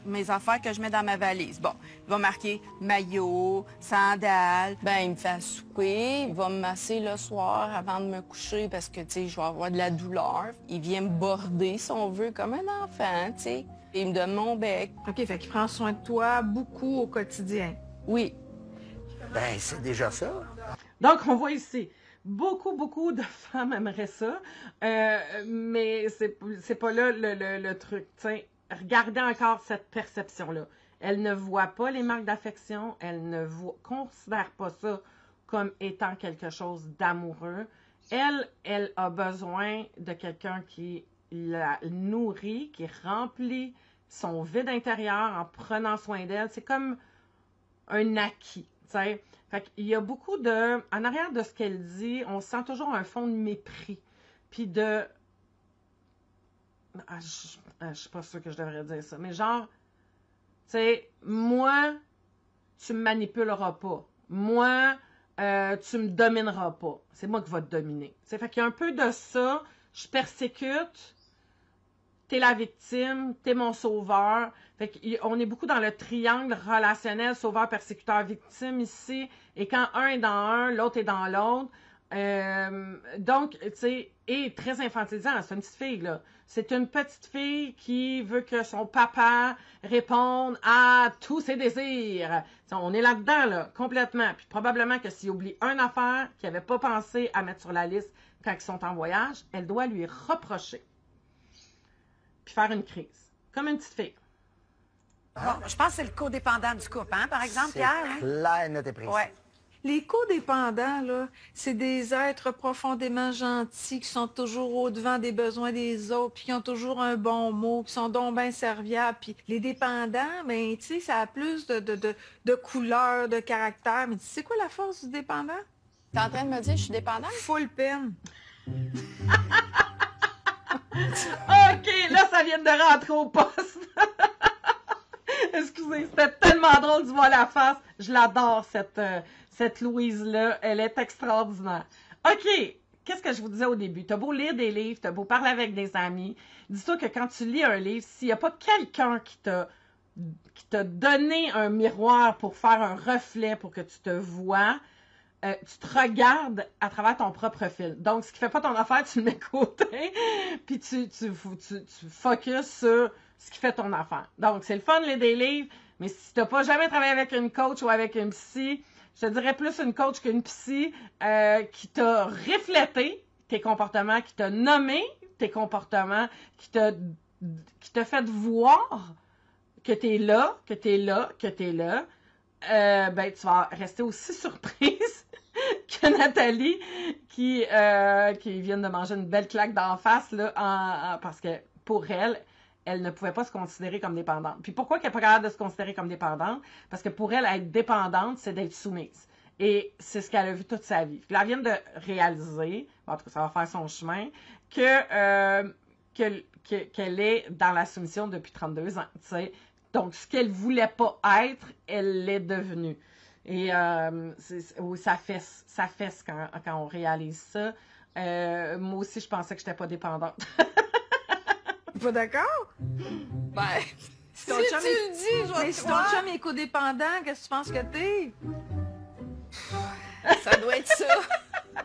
Mes affaires que je mets dans ma valise. Bon, il va marquer maillot, sandales. Ben, il me fait à souper. Il va me masser le soir avant de me coucher parce que, tu sais, je vais avoir de la douleur. Il vient me border, si on veut, comme un enfant, tu sais. Il me donne mon bec. OK, fait qu'il prend soin de toi beaucoup au quotidien. Oui. Ben, c'est déjà ça. Donc, on voit ici, beaucoup de femmes aimeraient ça, mais c'est pas là le truc. T'sais, regardez encore cette perception-là. Elle ne voit pas les marques d'affection, elle ne considère pas ça comme étant quelque chose d'amoureux. Elle a besoin de quelqu'un qui la nourrit, qui remplit son vide intérieur en prenant soin d'elle. C'est comme un acquis, tu sais. Fait qu'il y a beaucoup de... En arrière de ce qu'elle dit, on sent toujours un fond de mépris. Puis de... je suis pas sûre que je devrais dire ça, mais genre, tu sais, moi, tu me manipuleras pas. Moi, tu me domineras pas. C'est moi qui vais te dominer. T'sais, fait qu'il y a un peu de ça. Je persécute. T'es la victime. T'es mon sauveur. Fait qu'on est beaucoup dans le triangle relationnel sauveur, persécuteur, victime ici. Et quand un est dans un, l'autre est dans l'autre. Donc, tu sais, et très infantilisant, c'est une petite fille, là. C'est une petite fille qui veut que son papa réponde à tous ses désirs. T'sais, on est là-dedans, là, complètement. Puis probablement que s'il oublie une affaire qu'il n'avait pas pensé à mettre sur la liste quand ils sont en voyage, elle doit lui reprocher. Puis faire une crise. Comme une petite fille. Bon, je pense que c'est le codépendant du couple, hein, par exemple, Pierre? Hein? Clair, net et précis. Ouais. Les codépendants, là, c'est des êtres profondément gentils qui sont toujours au-devant des besoins des autres, puis qui ont toujours un bon mot, qui sont donc bien serviables. Puis les dépendants, ben, tu sais, ça a plus de couleurs, de caractère. Mais tu sais quoi la force du dépendant? T'es en train de me dire que je suis dépendante? Full peine. OK, là, ça vient de rentrer au poste. Excusez, c'était tellement drôle de voir la face. Je l'adore, cette Louise-là. Elle est extraordinaire. OK, qu'est-ce que je vous disais au début? T'as beau lire des livres, t'as beau parler avec des amis. Dis-toi que quand tu lis un livre, s'il n'y a pas quelqu'un qui t'a donné un miroir pour faire un reflet, pour que tu te vois, tu te regardes à travers ton propre fil. Donc, ce qui fait pas ton affaire, tu le mets de côté, puis tu focuses sur ce qui fait ton affaire. Donc, c'est le fun de lire des livres, mais si tu n'as pas jamais travaillé avec une coach ou avec une psy, je te dirais plus une coach qu'une psy qui t'a reflété tes comportements, qui t'a nommé tes comportements, qui t'a fait voir que tu es là, que tu es là, que tu es là, ben, tu vas rester aussi surprise que Nathalie qui vient de manger une belle claque d'en face, là, parce que pour elle ne pouvait pas se considérer comme dépendante. Puis pourquoi qu'elle n'est pas capable de se considérer comme dépendante? Parce que pour elle, être dépendante, c'est d'être soumise. Et c'est ce qu'elle a vu toute sa vie. Puis là, elle vient de réaliser, en tout cas, ça va faire son chemin, qu'elle est dans la soumission depuis 32 ans, tu sais. Donc, ce qu'elle voulait pas être, elle l'est devenue. Et oui, ça fesse quand on réalise ça. Moi aussi, je pensais que je n'étais pas dépendante. Pas d'accord? Ben, si tu le dis, je vais te croire. Si ton chum est codépendant, qu'est-ce que tu penses que t'es? Ça doit être ça.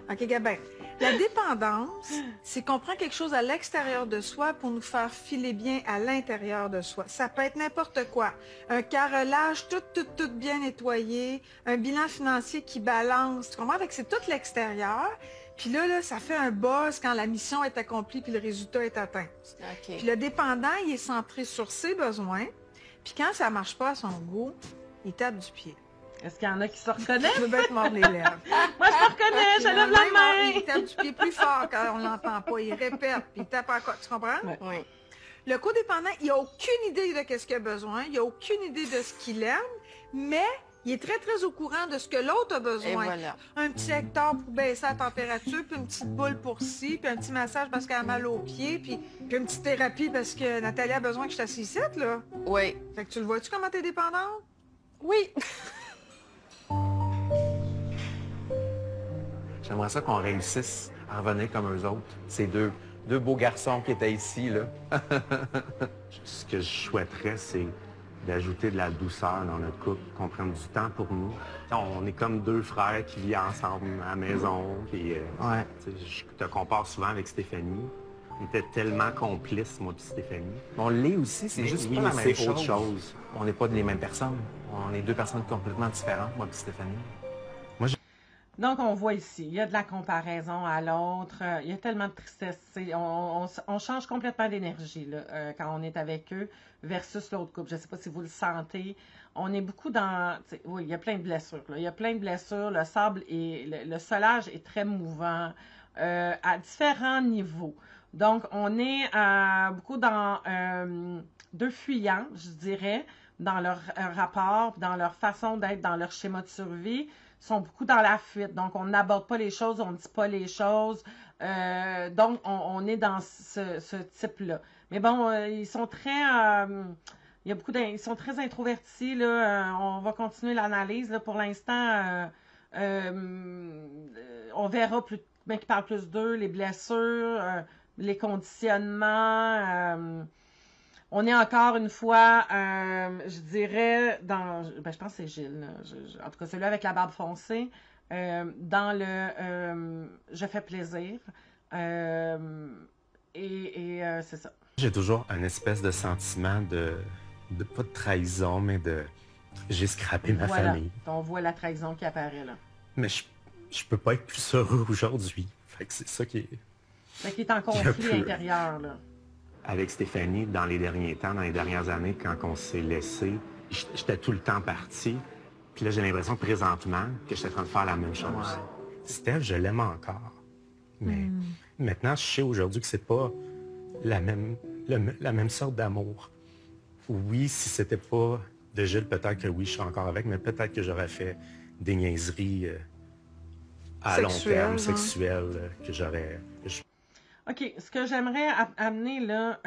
OK, Gabin. La dépendance, c'est qu'on prend quelque chose à l'extérieur de soi pour nous faire filer bien à l'intérieur de soi. Ça peut être n'importe quoi. Un carrelage tout bien nettoyé, un bilan financier qui balance. Tu comprends? C'est tout l'extérieur. Puis là, ça fait un buzz quand la mission est accomplie puis le résultat est atteint. Okay. Puis le dépendant, il est centré sur ses besoins. Puis quand ça marche pas à son goût, il tape du pied. Est-ce qu'il y en a qui se reconnaissent? Je veux bien te mordre les lèvres. Moi, je me reconnais, je lève la main. Il tape du pied plus fort quand on l'entend pas. Il répète, puis il tape encore. Tu comprends? Oui. Le codépendant, il n'a aucune idée de ce qu'il a besoin. Il n'a aucune idée de ce qu'il aime, mais il est très au courant de ce que l'autre a besoin. Et voilà. Un petit hectare pour baisser la température, puis une petite boule pour ci, puis un petit massage parce qu'elle a mal aux pieds, puis une petite thérapie parce que Nathalie a besoin que je t'assise, là. Oui. Fait que tu le vois-tu comment t'es dépendante? Oui. J'aimerais ça qu'on réussisse à revenir comme eux autres. Ces deux beaux garçons qui étaient ici, là. Ce que je souhaiterais, c'est d'ajouter de la douceur dans notre couple, qu'on prenne du temps pour nous. On est comme deux frères qui vivent ensemble à la maison. Puis, ouais. Je te compare souvent avec Stéphanie. On était tellement complices, moi et Stéphanie. On l'est aussi, c'est juste pas la même c'est autre chose. On n'est pas les mêmes personnes. On est deux personnes complètement différentes, moi et Stéphanie. Donc, on voit ici, il y a de la comparaison à l'autre, il y a tellement de tristesse. On change complètement d'énergie quand on est avec eux versus l'autre couple. Je ne sais pas si vous le sentez. On est beaucoup dans... Oui, il y a plein de blessures. Il y a plein de blessures. Le sable et le solage est très mouvant à différents niveaux. Donc, on est beaucoup dans deux fuyants, je dirais, dans leur rapport, dans leur façon d'être, dans leur schéma de survie. Ils sont beaucoup dans la fuite. Donc, on n'aborde pas les choses, on ne dit pas les choses. Donc, on est dans ce type-là. Mais bon, ils sont très... il y a beaucoup ils sont très introvertis. Là. On va continuer l'analyse. Pour l'instant, on verra plus, mais qui parle plus d'eux, les blessures, les conditionnements. On est encore une fois, je dirais, dans... Ben, je pense que c'est Gilles. En tout cas, celui avec la barbe foncée. Dans le je fais plaisir. C'est ça. J'ai toujours un espèce de sentiment pas de trahison, mais j'ai scrappé ma famille. On voit la trahison qui apparaît là. Mais je peux pas être plus heureux aujourd'hui. Fait que c'est ça qui est... Fait qu'il est en conflit intérieur, là. Avec Stéphanie, dans les derniers temps, dans les dernières années, quand on s'est laissé, j'étais tout le temps parti. Puis là, j'ai l'impression présentement que j'étais en train de faire la même chose. Ouais. Steph, je l'aime encore. Mais maintenant, je sais aujourd'hui que c'est pas la même sorte d'amour. Oui, si c'était pas de Gilles, peut-être que oui, je serais encore avec, mais peut-être que j'aurais fait des niaiseries à long terme, sexuelles, que j'aurais... OK, ce que j'aimerais amener là,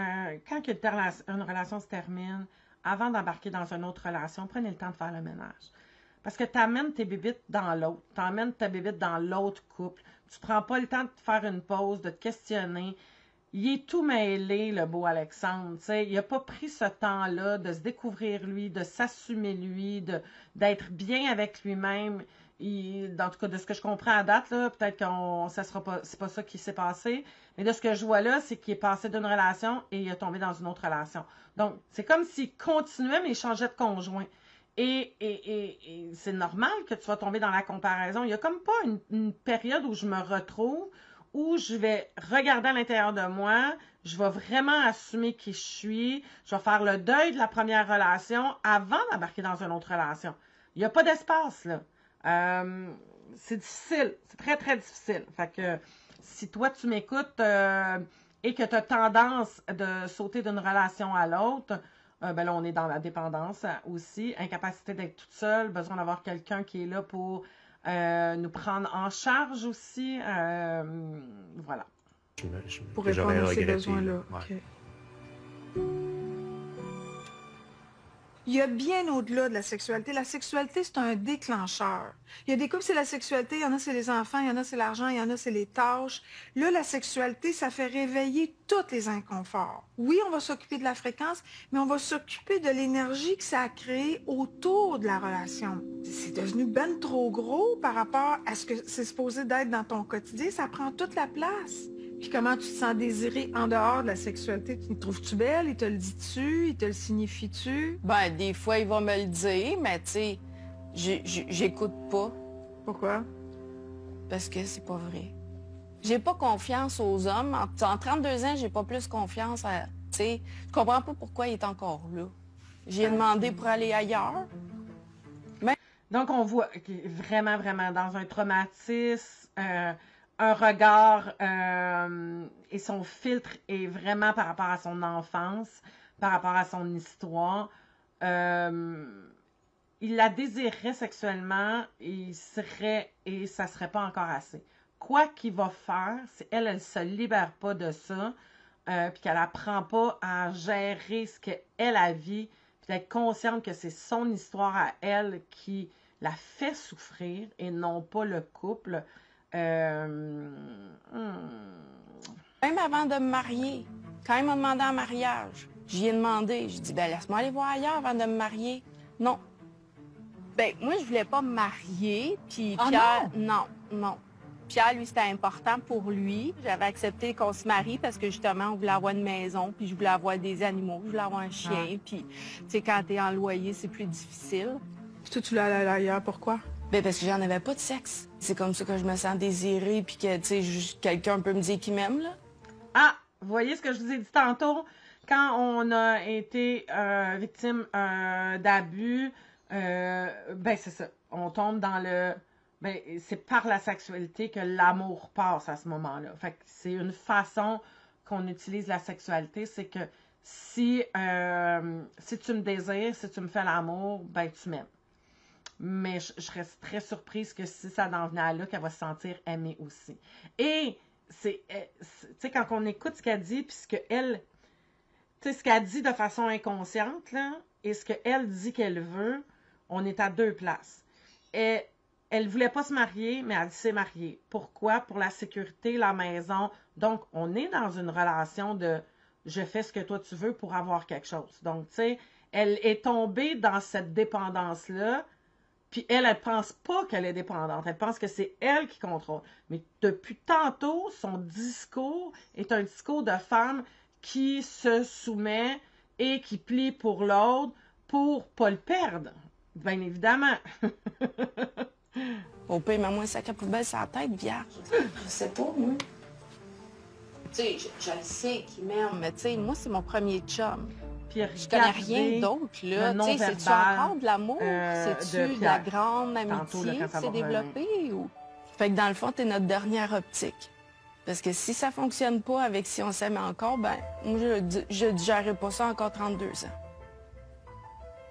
quand une relation se termine, avant d'embarquer dans une autre relation, prenez le temps de faire le ménage. Parce que tu amènes tes bébites dans l'autre, tu amènes ta bébite dans l'autre couple. Tu prends pas le temps de faire une pause, de te questionner. Il est tout mêlé, le beau Alexandre. T'sais. Il n'a pas pris ce temps-là de se découvrir lui, de s'assumer lui, d'être bien avec lui-même. En tout cas, de ce que je comprends à date, peut-être que c'est pas ça qui s'est passé. Mais de ce que je vois là, c'est qu'il est passé d'une relation et il est tombé dans une autre relation. Donc, c'est comme s'il continuait, mais il changeait de conjoint. Et c'est normal que tu vas tomber dans la comparaison. Il n'y a comme pas une période où je me retrouve, où je vais regarder à l'intérieur de moi, je vais vraiment assumer qui je suis, je vais faire le deuil de la première relation avant d'embarquer dans une autre relation. Il n'y a pas d'espace, là. C'est difficile, c'est très, très difficile. Fait que si toi, tu m'écoutes et que tu as tendance de sauter d'une relation à l'autre, ben là, on est dans la dépendance aussi, incapacité d'être toute seule, besoin d'avoir quelqu'un qui est là pour nous prendre en charge aussi. Voilà. Pour répondre à ces besoins-là. Ouais. Okay. Il y a bien au-delà de la sexualité. La sexualité, c'est un déclencheur. Il y a des couples, c'est la sexualité, il y en a, c'est les enfants, il y en a, c'est l'argent, il y en a, c'est les tâches. Là, la sexualité, ça fait réveiller tous les inconforts. Oui, on va s'occuper de la fréquence, mais on va s'occuper de l'énergie que ça a créée autour de la relation. C'est devenu ben trop gros par rapport à ce que c'est supposé d'être dans ton quotidien. Ça prend toute la place. Puis comment tu te sens désiré en dehors de la sexualité? Il trouves-tu belle? Il te le dit-tu? Il te le signifie-tu? Ben, des fois, il va me le dire, mais tu sais, j'écoute pas. Pourquoi? Parce que c'est pas vrai. J'ai pas confiance aux hommes. En 32 ans, j'ai pas plus confiance à... Tu sais, je comprends pas pourquoi il est encore là. J'ai demandé pour aller ailleurs. Mais... Donc, on voit vraiment, vraiment dans un traumatisme... un regard et son filtre est vraiment par rapport à son enfance, par rapport à son histoire. Il la désirerait sexuellement et ça serait pas encore assez. Quoi qu'il va faire, si elle se libère pas de ça, puis qu'elle apprend pas à gérer ce qu'elle a vit, puis d'être consciente que c'est son histoire à elle qui la fait souffrir et non pas le couple. Même avant de me marier, quand il m'a demandé en mariage, j'y ai demandé. J'ai dit, ben laisse-moi aller voir ailleurs avant de me marier. Non. Ben, moi, je voulais pas me marier, puis Pierre... Non. Pierre, lui, c'était important pour lui. J'avais accepté qu'on se marie parce que, justement, on voulait avoir une maison, puis je voulais avoir des animaux, je voulais avoir un chien, puis, tu sais, quand t'es en loyer, c'est plus difficile. Puis toi, tu voulais aller ailleurs, pourquoi? Ben parce que j'en avais pas de sexe. C'est comme ça que je me sens désirée, puis que, tu sais, quelqu'un peut me dire qu'il m'aime, là. Ah, vous voyez ce que je vous ai dit tantôt? Quand on a été victime d'abus, ben c'est ça. On tombe dans le... Ben, c'est par la sexualité que l'amour passe à ce moment-là. Fait que c'est une façon qu'on utilise la sexualité, c'est que si tu me désires, si tu me fais l'amour, ben tu m'aimes. Mais je serais très surprise que si ça en venait à là, qu'elle va se sentir aimée aussi. Et tu sais, quand on écoute ce qu'elle dit, puis ce qu'elle dit de façon inconsciente, là, et ce qu'elle dit qu'elle veut, on est à deux places. Et elle ne voulait pas se marier, mais elle s'est mariée. Pourquoi? Pour la sécurité, la maison. Donc, on est dans une relation de « je fais ce que toi tu veux pour avoir quelque chose ». Donc, tu sais, elle est tombée dans cette dépendance-là, puis elle pense pas qu'elle est dépendante. Elle pense que c'est elle qui contrôle. Mais depuis tantôt, son discours est un discours de femme qui se soumet et qui plie pour l'autre pour pas le perdre. Bien évidemment. Au pire, mets-moi un sac à poubelle sur la tête, vierge. Je sais pas, moi. Tu sais, je le sais qu'il m'aime, mais tu sais, moi, c'est mon premier chum. Puis je connais rien d'autre, là. Tu sais, c'est-tu encore de l'amour? C'est-tu de la grande amitié qui s'est développée? Ou... Fait que dans le fond, t'es notre dernière optique. Parce que si ça fonctionne pas avec si on s'aime encore, ben, moi, je ne digérerai pas ça encore 32 ans.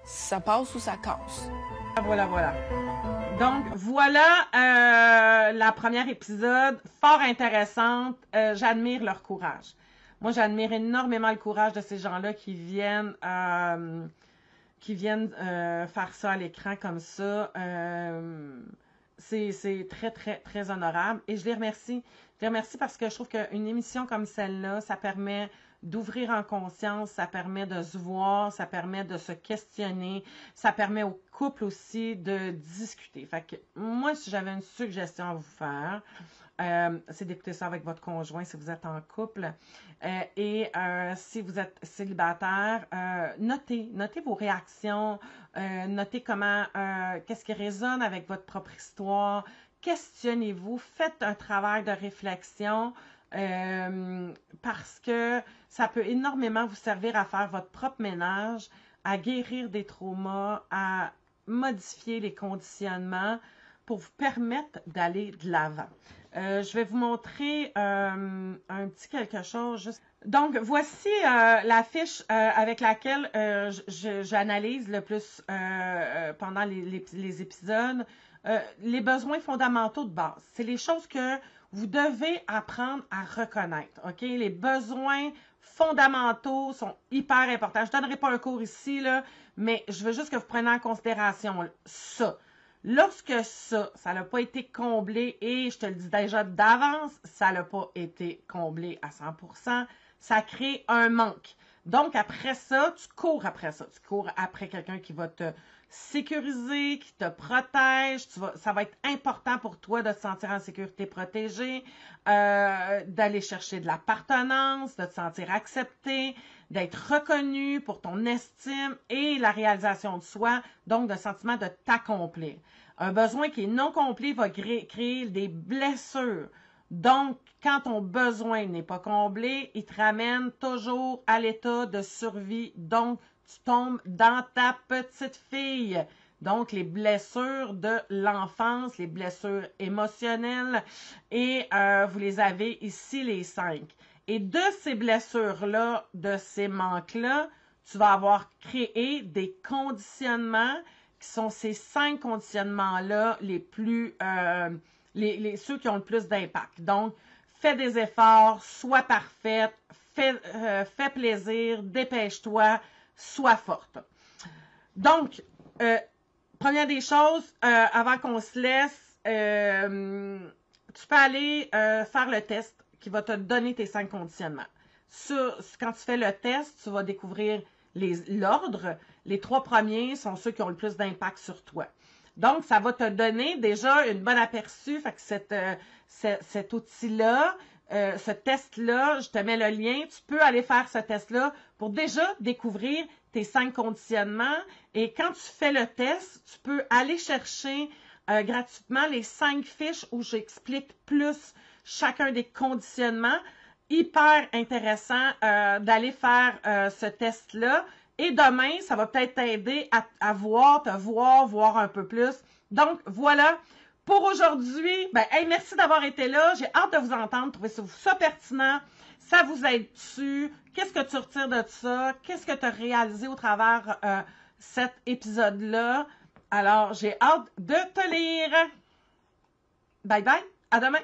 Ça passe ou ça casse. Voilà. Donc, voilà la première épisode, fort intéressante. J'admire leur courage. Moi, j'admire énormément le courage de ces gens-là qui viennent faire ça à l'écran comme ça. C'est très, très, très honorable. Et je les remercie. Je les remercie parce que je trouve qu'une émission comme celle-là, ça permet d'ouvrir en conscience, ça permet de se voir, ça permet de se questionner, ça permet aux couples aussi de discuter. Fait que moi, si j'avais une suggestion à vous faire, c'est d'écouter ça avec votre conjoint si vous êtes en couple. Et si vous êtes célibataire, notez vos réactions, notez qu'est-ce qui résonne avec votre propre histoire, questionnez-vous, faites un travail de réflexion parce que ça peut énormément vous servir à faire votre propre ménage, à guérir des traumas, à modifier les conditionnements pour vous permettre d'aller de l'avant. Je vais vous montrer un petit quelque chose. Juste. Donc, voici la fiche avec laquelle j'analyse le plus pendant les épisodes. Les besoins fondamentaux de base. C'est les choses que vous devez apprendre à reconnaître. OK? Les besoins fondamentaux sont hyper importants. Je ne donnerai pas un cours ici, là, mais je veux juste que vous preniez en considération ça. Lorsque ça n'a pas été comblé, et je te le dis déjà d'avance, ça n'a pas été comblé à 100%, ça crée un manque. Donc, après ça, tu cours après ça. Tu cours après quelqu'un qui va te sécuriser, qui te protège. Ça va être important pour toi de te sentir en sécurité protégée, d'aller chercher de l'appartenance, de te sentir accepté, d'être reconnu pour ton estime et la réalisation de soi, donc de sentiment de t'accomplir. Un besoin qui est non complet va créer des blessures. Donc, quand ton besoin n'est pas comblé, il te ramène toujours à l'état de survie. Donc, tu tombes dans ta petite fille. Donc, les blessures de l'enfance, les blessures émotionnelles, et vous les avez ici, les 5. Et de ces blessures-là, de ces manques-là, tu vas avoir créé des conditionnements qui sont ces 5 conditionnements-là les plus, ceux qui ont le plus d'impact. Donc, fais des efforts, sois parfaite, fais plaisir, dépêche-toi, sois forte. Donc, première des choses, avant qu'on se laisse, tu peux aller faire le test qui va te donner tes 5 conditionnements. Quand tu fais le test, tu vas découvrir l'ordre. Les 3 premiers sont ceux qui ont le plus d'impact sur toi. Donc, ça va te donner déjà une bonne aperçu. Fait que cet outil-là, ce test-là, je te mets le lien. Tu peux aller faire ce test-là pour déjà découvrir tes 5 conditionnements. Et quand tu fais le test, tu peux aller chercher gratuitement les 5 fiches où j'explique plus chacun des conditionnements. Hyper intéressant d'aller faire ce test-là. Et demain, ça va peut-être t'aider à voir un peu plus. Donc, voilà. Pour aujourd'hui, ben, hey, merci d'avoir été là. J'ai hâte de vous entendre. Trouvez-vous ça pertinent? Ça vous aide-tu? Qu'est-ce que tu retires de ça? Qu'est-ce que tu as réalisé au travers cet épisode-là? Alors, j'ai hâte de te lire. Bye bye. À demain.